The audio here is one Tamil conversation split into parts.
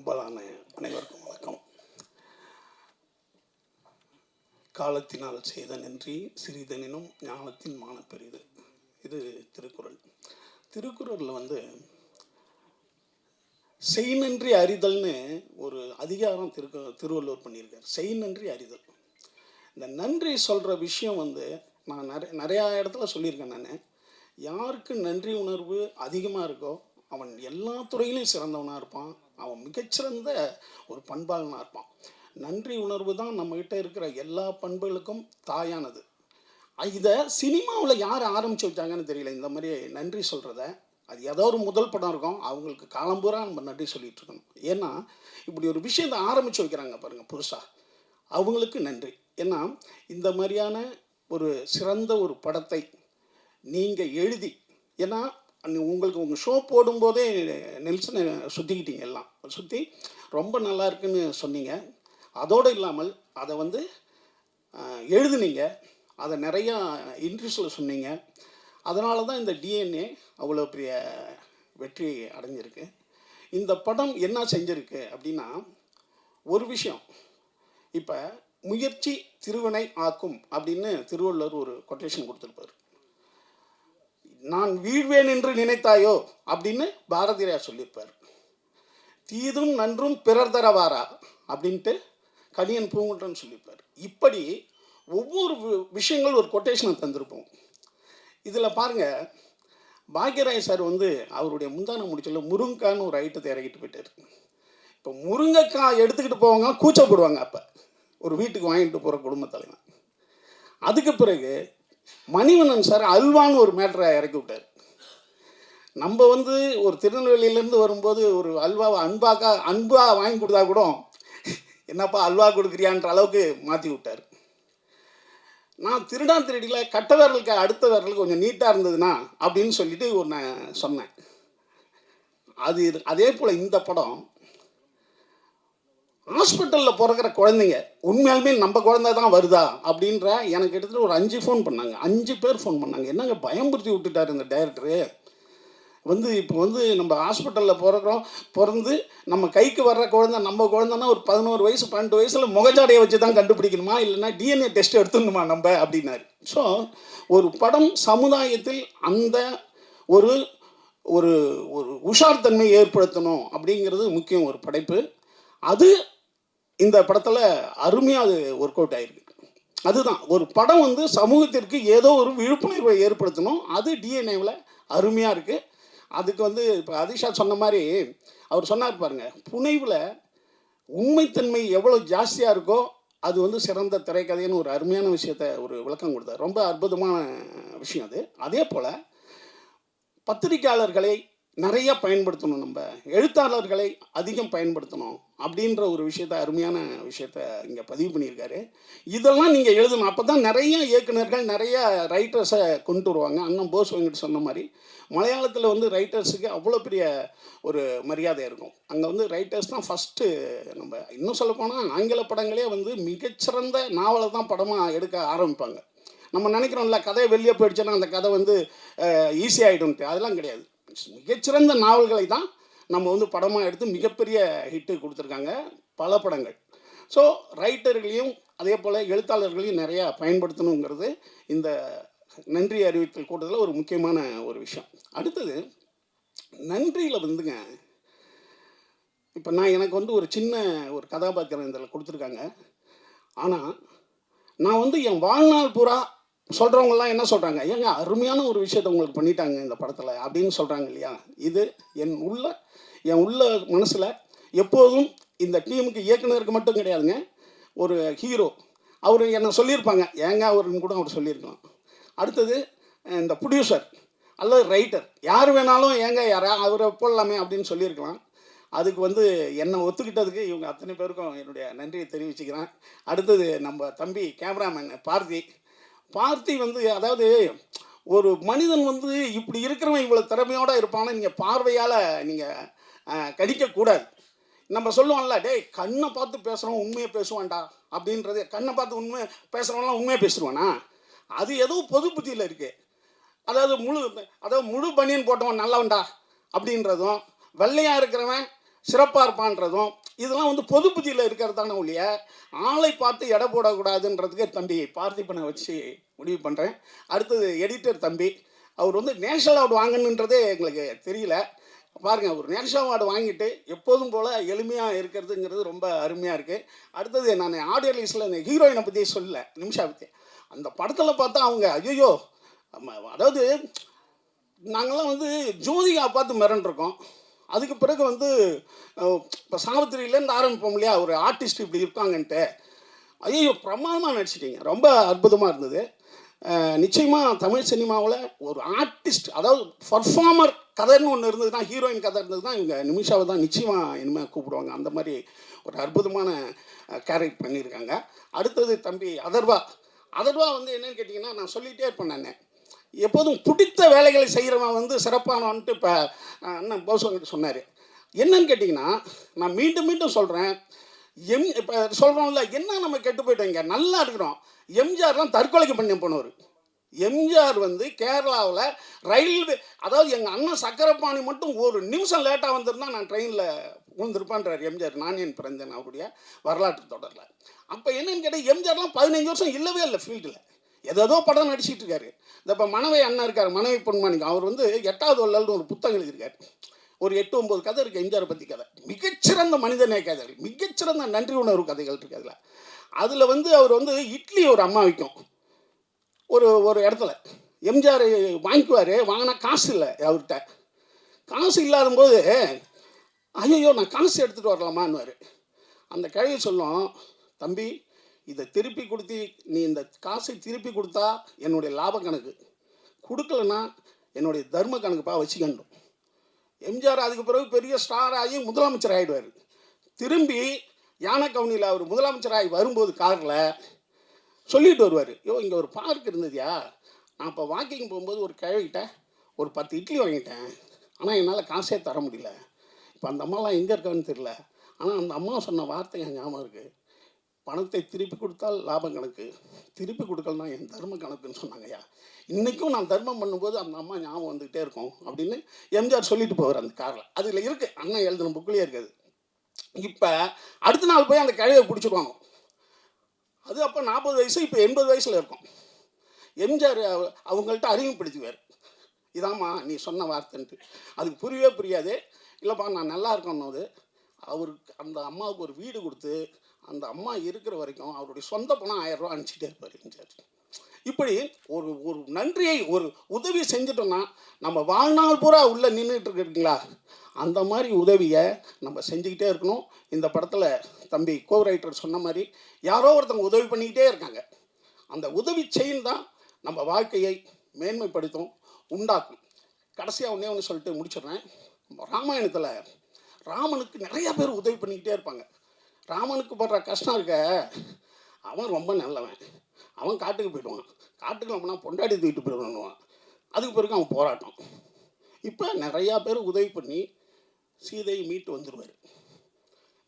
அன்பான அனைவருக்கும் வணக்கம். காலத்தினால் செய்த நன்றி சிறிதெனினும் ஞானத்தின் மான பெரிது. இது திருக்குறள். திருக்குறளில் செய் நன்றி அறிதல்னு ஒரு அதிகாரம் திருவள்ளுவர் பண்ணியிருக்கார். செய் நன்றி அறிதல். இந்த நன்றி சொல்கிற விஷயம் நான் நிறையா இடத்துல சொல்லியிருக்கேன். நான் யாருக்கு நன்றி உணர்வு அதிகமாக இருக்கோ அவன் எல்லா துறையிலையும் சிறந்தவனாக இருப்பான். அவன் மிகச்சிறந்த ஒரு பண்பாளனாக இருப்பான். நன்றி உணர்வு தான் நம்மகிட்ட இருக்கிற எல்லா பண்புகளுக்கும் தாயானது. இதை சினிமாவில் யார் ஆரம்பித்து வச்சாங்கன்னு தெரியல. இந்த மாதிரி நன்றி சொல்கிறத அது ஏதோ ஒரு முதல் படம் இருக்கும், அவங்களுக்கு காலம்பூரா நம்ம நன்றி சொல்லிட்டு இருக்கணும். ஏன்னா இப்படி ஒரு விஷயத்தை ஆரம்பித்து வைக்கிறாங்க பாருங்கள் புதுசாக, அவங்களுக்கு நன்றி. ஏன்னா இந்த மாதிரியான ஒரு சிறந்த ஒரு படத்தை நீங்கள் எழுதி, ஏன்னா உங்களுக்கு உங்கள் ஷோ போடும்போதே நெல்சனை சுற்றிக்கிட்டீங்க, எல்லாம் சுற்றி ரொம்ப நல்லா இருக்குன்னு சொன்னீங்க. அதோடு இல்லாமல் அதை எழுதுனீங்க, அதை நிறையா இன்ட்ரெஸ்டில் சொன்னீங்க. அதனால தான் இந்த டிஎன்ஏ அவ்வளோ பெரிய வெற்றி அடைஞ்சிருக்கு. இந்த படம் என்ன செஞ்சுருக்கு அப்படின்னா, ஒரு விஷயம், இப்போ முயற்சி திருவினை ஆக்கும் அப்படின்னு திருவள்ளுவர் ஒரு கொட்டேஷன் கொடுத்துருப்பார். நான் வீழ்வேன் என்று நினைத்தாயோ அப்படின்னு பாரதியார் சொல்லியிருப்பார். தீதும் நன்றும் பிறர் தரவாரா அப்படின்ட்டு கணியன் பூங்குன்றன் சொல்லியிருப்பார். இப்படி ஒவ்வொரு விஷயங்கள் ஒரு கொட்டேஷனை தந்திருப்போம். இதில் பாருங்கள், பாக்யராஜ் சார் அவருடைய முந்தான முடிச்சல முருங்கைக்கான்னு ஒரு ஐட்டத்தை இறக்கிட்டு போயிட்டார். இப்போ முருங்கைக்காய் எடுத்துக்கிட்டு போவாங்க, கூச்சப்படுவாங்க. அப்போ ஒரு வீட்டுக்கு வாங்கிட்டு போகிற குடும்ப தலைவன். அதுக்கு பிறகு மணிவண்ணன் சார் அல்வான்னு ஒரு மேட்டரை இறக்கி விட்டார். நம்ம ஒரு திருநெல்வேலியிலேருந்து வரும்போது ஒரு அல்வாவை அன்பாக வாங்கி கொடுத்தா கூட என்னப்பா அல்வா கொடுக்குறியான்ற அளவுக்கு மாற்றி விட்டார். நான் திருடியில் கட்ட விரலுக்கு அடுத்த விரலுக்கு கொஞ்சம் நீட்டாக இருந்ததுன்னா அப்படின்னு சொல்லிட்டு நான் சொன்னேன். அதே போல் இந்த படம் ஹாஸ்பிட்டலில் பிறக்கிற குழந்தைங்க உண்மையாலுமே நம்ம குழந்தை தான் வருதா அப்படின்ற எனக்கு கிட்டத்தட்ட ஒரு 5 ஃபோன் பண்ணாங்க. 5 பேர் ஃபோன் பண்ணாங்க. என்னங்க பயம்படுத்தி விட்டுட்டார் இந்த டைரக்டரு. இப்போ நம்ம ஹாஸ்பிட்டலில் பிறந்து நம்ம கைக்கு வர்ற குழந்தை நம்ம குழந்தைன்னா ஒரு 11 வயசு 12 வயசில் முகஜாடையை வச்சு தான் கண்டுபிடிக்கணுமா, இல்லைன்னா டிஎன்ஏ டெஸ்ட் எடுத்துடணுமா நம்ம அப்படின்னாரு. ஸோ ஒரு படம் சமுதாயத்தில் அந்த ஒரு ஒரு ஒரு உஷார்த்தன்மை ஏற்படுத்தணும் அப்படிங்கிறது முக்கியம் ஒரு படைப்பு. அது இந்த படத்தில் அருமையாக அது ஒர்க் அவுட் ஆகிருக்கு. அதுதான் ஒரு படம் சமூகத்திற்கு ஏதோ ஒரு விழிப்புணர்வை ஏற்படுத்தணும். அது டிஎன்ஏவில் அருமையாக இருக்குது. அதுக்கு இப்போ அதிஷா சொன்ன மாதிரி அவர் சொன்னார் பாருங்க, புனைவில் உண்மைத்தன்மை எவ்வளோ ஜாஸ்தியாக இருக்கோ அது சிறந்த திரைக்கதைன்னு ஒரு அருமையான விஷயத்தை ஒரு விளக்கம் கொடுத்தார். ரொம்ப அற்புதமான விஷயம் அது. அதே போல் பத்திரிகையாளர்களை நிறைய பயன்படுத்தணும், நம்ம எழுத்தாளர்களை அதிகம் பயன்படுத்தணும் அப்படின்ற ஒரு விஷயத்தை அருமையான விஷயத்த இங்கே பதிவு பண்ணியிருக்காரு. இதெல்லாம் நீங்கள் எழுதணும். அப்போ தான் நிறைய இயக்குநர்கள் நிறைய ரைட்டர்ஸை கொண்டு வருவாங்க. அண்ணன் போஸ் வெங்கட் சொன்ன மாதிரி மலையாளத்தில் ரைட்டர்ஸுக்கு அவ்வளோ பெரிய ஒரு மரியாதை இருக்கும். அங்கே ரைட்டர்ஸ் தான் ஃபஸ்ட்டு. நம்ம இன்னும் சொல்லப்போனால் ஆங்கில படங்களே மிகச்சிறந்த நாவலை தான் படமாக எடுக்க ஆரம்பிப்பாங்க. நம்ம நினைக்கிறோம்ல, கதையை வெளியே போயிடுச்சுன்னா அந்த கதை ஈஸியாகிடும்ட்டு. அதெல்லாம் கிடையாது. மிகச்சிறந்த நாவல்களை தான் நம்ம படமாக எடுத்து மிகப்பெரிய ஹிட்டு கொடுத்துருக்காங்க பல படங்கள். ஸோ ரைட்டர்களையும் அதே போல் எழுத்தாளர்களையும் நிறையா பயன்படுத்தணுங்கிறது இந்த நன்றி அறிவித்தல் கூட்டத்தில் ஒரு முக்கியமான ஒரு விஷயம். அடுத்தது நன்றியில் இப்போ நான் எனக்கு ஒரு சின்ன ஒரு கதாபாத்திரம் இதில் கொடுத்துருக்காங்க. ஆனால் நான் என் வாழ்நாள் பூரா சொல்கிறவங்கெல்லாம் என்ன சொல்கிறாங்க, ஏங்க அருமையான ஒரு விஷயத்தை உங்களுக்கு பண்ணிட்டாங்க இந்த படத்தில் அப்படின்னு சொல்கிறாங்க இல்லையா. இது என் உள்ள மனசில் எப்போதும் இந்த டீமுக்கு இயக்குனருக்கு மட்டும் கிடையாதுங்க. ஒரு ஹீரோ அவர் என்ன சொல்லியிருப்பாங்க, ஏங்க அவருன்னு கூட அவர் சொல்லியிருக்கலாம். அடுத்தது இந்த ப்ரொடியூசர் அல்லது ரைட்டர் யார் வேணாலும் ஏங்க அவரை போடலாமே அப்படின்னு சொல்லியிருக்கலாம். அதுக்கு என்னை ஒத்துக்கிட்டதுக்கு இவங்க அத்தனை பேருக்கும் என்னுடைய நன்றியை தெரிவிச்சுக்கிறேன். அடுத்தது நம்ம தம்பி கேமராமேன் பார்த்தி அதாவது ஒரு மனிதன் இப்படி இருக்கிறவன் இவ்வளோ திறமையோடு இருப்பான்னு நீங்கள் பார்வையால் நீங்கள் கடிக்கக்கூடாது. நம்ம சொல்லுவோம்ல, டேய் கண்ணை பார்த்து பேசுகிறோம் உண்மையை பேசுவான்டா அப்படின்றது. கண்ணை பார்த்து உண்மை பேசுகிறவங்களாம் உண்மையை பேசுவானா? அது ஏதோ பொது புத்தியில் இருக்குது. அதாவது முழு பனியன் போட்டவன் நல்லவன்டா அப்படின்றதும், வெள்ளையாக இருக்கிறவன் சிறப்பாக இருப்பான்றதும் இதெல்லாம் வந்து பொது புத்தியில் இருக்கிறது தானே ஒழிய ஆளை பார்த்து எடை போடக்கூடாதுன்றதுக்கு தம்பி பார்த்திபனை வச்சு முடிவு பண்ணுறேன். அடுத்தது எடிட்டர் தம்பி, அவர் வந்து நேஷனல் அவார்டு வாங்கணுன்றதே எங்களுக்கு தெரியல. பாருங்கள், ஒரு நேஷனல் அவார்டு வாங்கிட்டு எப்போதும் போல் எளிமையாக இருக்கிறதுங்கிறது ரொம்ப அருமையாக இருக்குது. அடுத்தது நான் ஆடியோ ரிலீஸில் இந்த ஹீரோயினை பற்றி சொல்லலை, நிமிஷா பற்றி. அந்த படத்தில் பார்த்தா அவங்க ஐயோ, அதாவது நாங்கள்லாம் வந்து ஜோதிகா பார்த்து மிரண்டிருக்கோம். அதுக்கு பிறகு வந்து இப்போ சாவித்திரியிலேருந்து ஆரம்பிப்போம் இல்லையா, ஒரு ஆர்டிஸ்ட் இப்படி இருக்காங்கன்ட்டு. ஐயோ பிரமாதமாக நடிச்சிட்டிங்க, ரொம்ப அற்புதமாக இருந்தது. நிச்சயமாக தமிழ் சினிமாவில் ஒரு ஆர்டிஸ்ட், அதாவது பர்ஃபார்மர் கதைன்னு ஒன்று இருந்ததுன்னா, ஹீரோயின் கதை இருந்ததுன்னா இவங்க நிமிஷாவை தான் நிச்சயமாக இனிமேல் கூப்பிடுவாங்க. அந்த மாதிரி ஒரு அற்புதமான கேரக்டர் பண்ணியிருக்காங்க. அடுத்தது தம்பி அதர்வா. அதர்வா வந்து என்னென்னு கேட்டிங்கன்னா, நான் சொல்லிகிட்டே இருப்பேன், நான் எப்போதும் பிடித்த வேலைகளை செய்கிறவன் வந்து சிறப்பானவன்ட்டு இப்போ அண்ணன் போசவங்கிட்ட சொன்னார். என்னன்னு கேட்டிங்கன்னா, நான் மீண்டும் மீண்டும் சொல்கிறேன், இப்போ சொல்கிறோம்ல, என்ன நம்ம கெட்டு போயிட்டோங்க, நல்லா இருக்கிறோம். எம்ஜிஆர்லாம் தற்கொலைக்கு பண்ணி போனவர். எம்ஜிஆர் வந்து கேரளாவில் ரயில்வே, அதாவது எங்கள் அண்ணன் சக்கரபாணி மட்டும் ஒரு நிமிஷம் லேட்டாக வந்திருந்தா நான் ட்ரெயினில் விழுந்திருப்பான்றார் எம்ஜிஆர், நானியன் பிறந்தன் அவருடைய வரலாற்று தொடரில். அப்போ என்னன்னு கேட்டால், எம்ஜிஆர்லாம் 15 வருஷம் இல்லவே இல்லை ஃபீல்டில், ஏதோ படம் நடிச்சிட்டு இருக்காரு. இந்த இப்போ மனைவி அண்ணன் இருக்கார், மனைவி பொன்மாணிக்கம், அவர் வந்து 8வது வள்ளல்னு ஒரு புத்தகம் எழுதியிருக்காரு. ஒரு 8-9 கதை இருக்குது எம்ஜிஆரை பற்றி கதை. மிகச்சிறந்த மனிதநேய கதைகள், மிகச்சிறந்த நன்றி உணர்வு கதைகள் இருக்குது அதில். அதில் வந்து அவர் வந்து இட்லி ஒரு அம்மா விற்கும் ஒரு இடத்துல. எம்ஜிஆர் வாங்கிக்குவார், வாங்கினா காசு இல்லை அவர்கிட்ட. காசு இல்லாத போது ஐயோ நான் காசு எடுத்துகிட்டு வரலாமான்னுவார். அந்த கிழவி சொல்லும், தம்பி இதை திருப்பி கொடுத்து, நீ இந்த காசை திருப்பி கொடுத்தா என்னுடைய லாப கணக்கு, கொடுக்கலன்னா என்னுடைய தர்ம கணக்குப்பா வச்சுக்கணும். எம்ஜிஆர் அதுக்கு பிறகு பெரிய ஸ்டார் ஆகி முதலமைச்சர் ஆகிடுவார். திரும்பி யானை கவுனியில் அவர் முதலமைச்சராகி வரும்போது காரில் சொல்லிட்டு வருவார், இங்கே ஒரு பார்க் இருந்ததுயா, நான் இப்போ வாக்கிங் போகும்போது ஒரு கிழவிக்கிட்ட ஒரு 10 இட்லி வாங்கிட்டேன், ஆனால் என்னால் காசே தர முடியல. இப்போ அந்த அம்மாலாம் எங்கே இருக்கான்னு தெரியல, ஆனால் அந்த அம்மா சொன்ன வார்த்தை என் ஞாபகம் இருக்குது, பணத்தை திருப்பி கொடுத்தால் லாபம் கணக்கு, திருப்பி கொடுக்கலனா என் தர்ம கணக்குன்னு சொன்னாங்கய்யா. இன்றைக்கும் நான் தர்மம் பண்ணும்போது அந்த அம்மா ஞாபகம் வந்துகிட்டே இருக்கும் அப்படின்னு எம்ஜிஆர் சொல்லிட்டு போவார் அந்த காரில். அதில் இருக்குது, அண்ணன் எழுதுன புக்கிலே இருக்குது. இப்போ அடுத்த நாள் போய் அந்த கிழவியை பிடிச்சிடுவாங்க. அது அப்போ 40 வயசு, இப்போ 80 வயசில் இருக்கும். எம்ஜிஆர் அவங்கள்ட்ட அறிமுகப்படுத்துவார், இதாம்மா நீ சொன்ன வார்த்தைன்ட்டு. அதுக்கு புரியவே புரியாது. இல்லைப்பா நான் நல்லா இருக்கணும்போது அவருக்கு அந்த அம்மாவுக்கு ஒரு வீடு கொடுத்து அந்த அம்மா இருக்கிற வரைக்கும் அவருடைய சொந்த பணம் 1000 ரூபா அனுப்பிச்சிட்டே இருப்பார் எம்ஜிஆர். இப்படி ஒரு ஒரு நன்றியை, ஒரு உதவி செஞ்சிட்டோம்னா நம்ம வாழ்நாள் பூரா உள்ளே நின்றுட்டு இருக்குங்களா, அந்த மாதிரி உதவியை நம்ம செஞ்சுக்கிட்டே இருக்கணும். இந்த படத்தில் தம்பி கோ ரைட்டர் சொன்ன மாதிரி யாரோ ஒருத்தவங்க உதவி பண்ணிக்கிட்டே இருக்காங்க. அந்த உதவி செயின் தான் நம்ம வாழ்க்கையை மேன்மைப்படுத்தும், உண்டாக்கும். கடைசியாக ஒன்று சொல்லிட்டு முடிச்சிடுறேன். ராமாயணத்தில் ராமனுக்கு நிறையா பேர் உதவி பண்ணிக்கிட்டே இருப்பாங்க. ராமனுக்கு படுற கஷ்டம் இருக்க, அவன் ரொம்ப நல்லவன், அவன் காட்டுக்கு போயிடுவான், காட்டுக்கு நம்மனா பொண்டாடி தூக்கிட்டு போயிடுவான், அதுக்கு பிறகு அவன் போராட்டம். இப்போ நிறையா பேர் உதவி பண்ணி சீதையை மீட்டு வந்துடுவார்.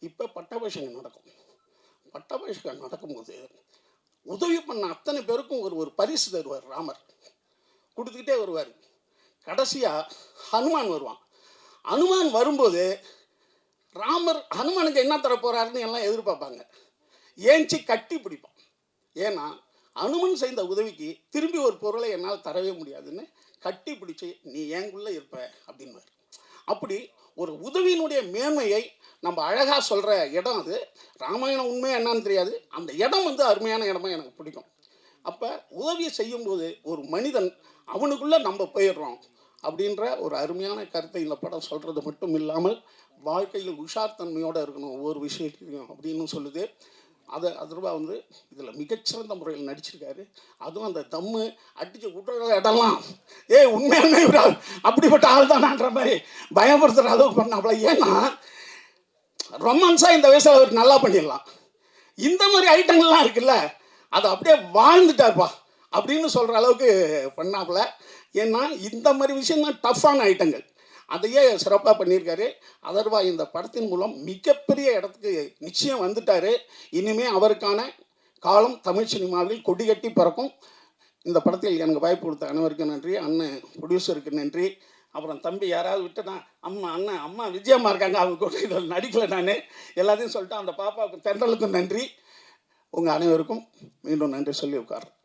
இப்போ பட்டாபிஷேகம் நடக்கும். பட்டாபிஷேகம் நடக்கும்போது உதவி பண்ண அத்தனை பேருக்கும் ஒரு பரிசு தருவார் ராமர், கொடுத்துக்கிட்டே வருவார். கடைசியாக ஹனுமான் வருவான். ஹனுமான் வரும்போது ராமர் ஹனுமானுக்கு என்ன தர போகிறாருன்னு எல்லாம் எதிர்பார்ப்பாங்க. ஏஞ்சி கட்டி பிடிப்பான். ஏன்னா ஹனுமன் செய்த உதவிக்கு திரும்பி ஒரு பொருளை என்னால் தரவே முடியாதுன்னு கட்டி பிடிச்சி நீ ஏங்குள்ளே இருப்ப அப்படின்வார். அப்படி ஒரு உதவியினுடைய மேன்மையை நம்ம அழகாக சொல்கிற இடம் அது. ராமாயணம் உண்மையாக என்னன்னு தெரியாது, அந்த இடம் வந்து அருமையான இடமா எனக்கு பிடிக்கும். அப்போ உதவியை செய்யும்போது ஒரு மனிதன் அவனுக்குள்ளே நம்ம போயிடுறோம் அப்படின்ற ஒரு அருமையான கருத்தை இந்த படம் சொல்கிறது மட்டும் இல்லாமல் வாழ்க்கையில் உஷார் தன்மையோடு இருக்கணும் ஒவ்வொரு விஷயத்தையும் அப்படின்னு சொல்லுது. அதுவா வந்து இதில் மிகச்சிறந்த முறையில் நடிச்சிருக்காரு. அதுவும் அந்த தம்மு அடித்து விட்டுற இடம்லாம் உண்மையான ஒரு அப்படிப்பட்ட ஆள் தானான்ற மாதிரி பயப்படுத்துகிற அளவுக்கு பண்ணாப்புல. ஏன்னா ரொமான்ஸாக இந்த வயசில் அவர் நல்லா பண்ணிடலாம். இந்த மாதிரி ஐட்டங்கள்லாம் இருக்குல்ல, அதை அப்படியே வாழ்ந்துட்டார்ப்பா அப்படின்னு சொல்கிற அளவுக்கு பண்ணாப்புல. ஏன்னா இந்த மாதிரி விஷயம்தான் டஃப்பான ஐட்டங்கள், அதையே சிறப்பாக பண்ணியிருக்காரு. அதர்வா இந்த படத்தின் மூலம் மிகப்பெரிய இடத்துக்கு நிச்சயம் வந்துட்டார். இனிமேல் அவருக்கான காலம் தமிழ் சினிமாவில் கொடிகட்டி பறக்கும். இந்த படத்தில் எனக்கு வாய்ப்பு கொடுத்த அனைவருக்கும் நன்றி, அண்ணன் ப்ரொடியூசருக்கு நன்றி, அப்புறம் தம்பி யாராவது விட்டுனா, அம்மா அண்ணன் அம்மா விஜயம்மா இருக்காங்க, அவங்க கூட இதில் நடிக்கலை நான், எல்லாத்தையும் சொல்லிட்டு அந்த பாப்பாவுக்கும் தென்றலுக்கும் நன்றி. உங்கள் அனைவருக்கும் மீண்டும் நன்றி சொல்லி உட்கார்றேன்.